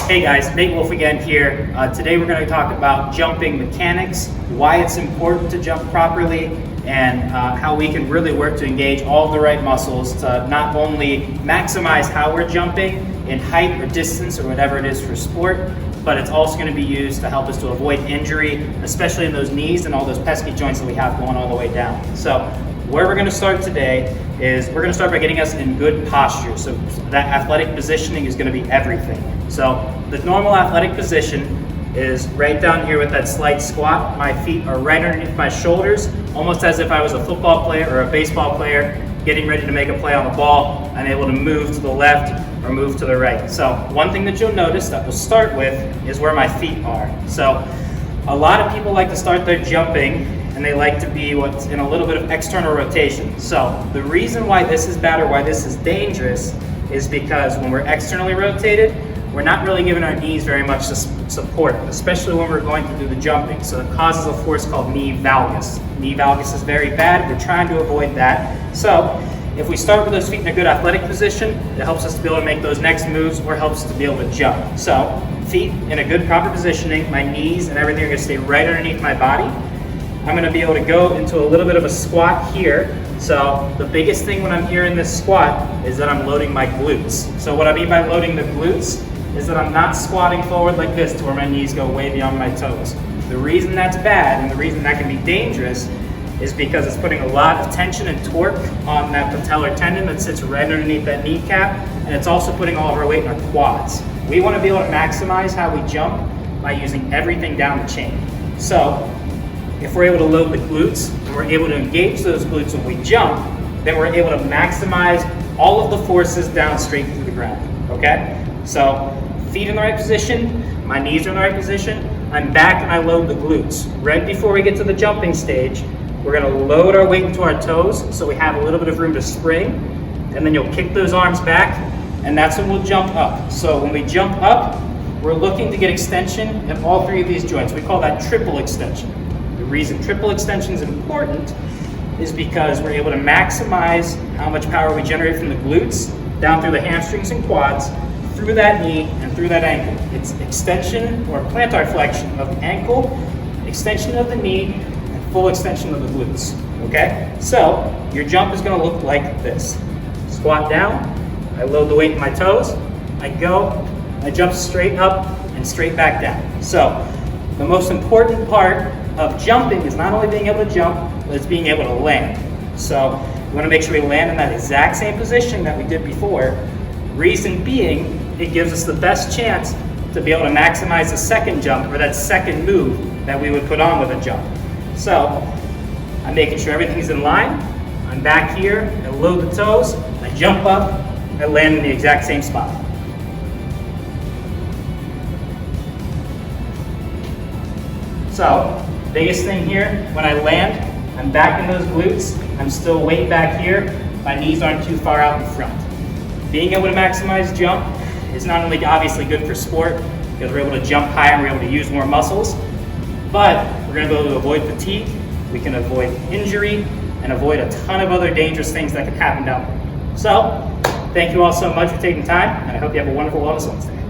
Hey guys, Nate Wolf again here. Today we're going to talk about jumping mechanics, why it's important to jump properly, and how we can really work to engage all the right muscles to not only maximize how we're jumping in height or distance or whatever it is for sport, but it's also going to be used to help us to avoid injury, especially in those knees and all those pesky joints that we have going all the way down. So where we're going to start today is we're going to start by getting us in good posture. So that athletic positioning is going to be everything. So the normal athletic position is right down here with that slight squat. My feet are right underneath my shoulders, almost as if I was a football player or a baseball player getting ready to make a play on the ball. I'm able to move to the left or move to the right. So one thing that you'll notice that we'll start with is where my feet are. So a lot of people like to start their jumping and they like to be what's in a little bit of external rotation. So the reason why this is bad or why this is dangerous is because when we're externally rotated, we're not really giving our knees very much support, especially when we're going to do the jumping. So it causes a force called knee valgus. Knee valgus is very bad. We're trying to avoid that. So if we start with those feet in a good athletic position, it helps us to be able to make those next moves or helps us to be able to jump. So feet in a good proper positioning, my knees and everything are going to stay right underneath my body. I'm going to be able to go into a little bit of a squat here. So the biggest thing when I'm here in this squat is that I'm loading my glutes. So what I mean by loading the glutes is that I'm not squatting forward like this to where my knees go way beyond my toes. The reason that's bad and the reason that can be dangerous is because it's putting a lot of tension and torque on that patellar tendon that sits right underneath that kneecap, and it's also putting all of our weight in our quads. We want to be able to maximize how we jump by using everything down the chain. So if we're able to load the glutes and we're able to engage those glutes when we jump, then we're able to maximize all of the forces down straight through the ground, okay? So feet in the right position, my knees are in the right position, I'm back and I load the glutes. Right before we get to the jumping stage, we're gonna load our weight into our toes so we have a little bit of room to spring, and then you'll kick those arms back, and that's when we'll jump up. So when we jump up, we're looking to get extension in all three of these joints. We call that triple extension. The reason triple extension is important is because we're able to maximize how much power we generate from the glutes down through the hamstrings and quads, through that knee and through that ankle. It's extension or plantar flexion of the ankle, extension of the knee, and full extension of the glutes, okay? So your jump is gonna look like this. Squat down, I load the weight in my toes, I go, I jump straight up and straight back down. So the most important part of jumping is not only being able to jump, but it's being able to land. So we wanna make sure we land in that exact same position that we did before. Reason being, it gives us the best chance to be able to maximize the second jump or that second move that we would put on with a jump. So I'm making sure everything's in line. I'm back here, I load the toes, I jump up, I land in the exact same spot. So biggest thing here, when I land, I'm back in those glutes, I'm still way back here, my knees aren't too far out in front. Being able to maximize jump is not only obviously good for sport, because we're able to jump higher and we're able to use more muscles, but we're going to be able to avoid fatigue, we can avoid injury, and avoid a ton of other dangerous things that could happen down there. So, thank you all so much for taking time, and I hope you have a wonderful Wellness Wednesday.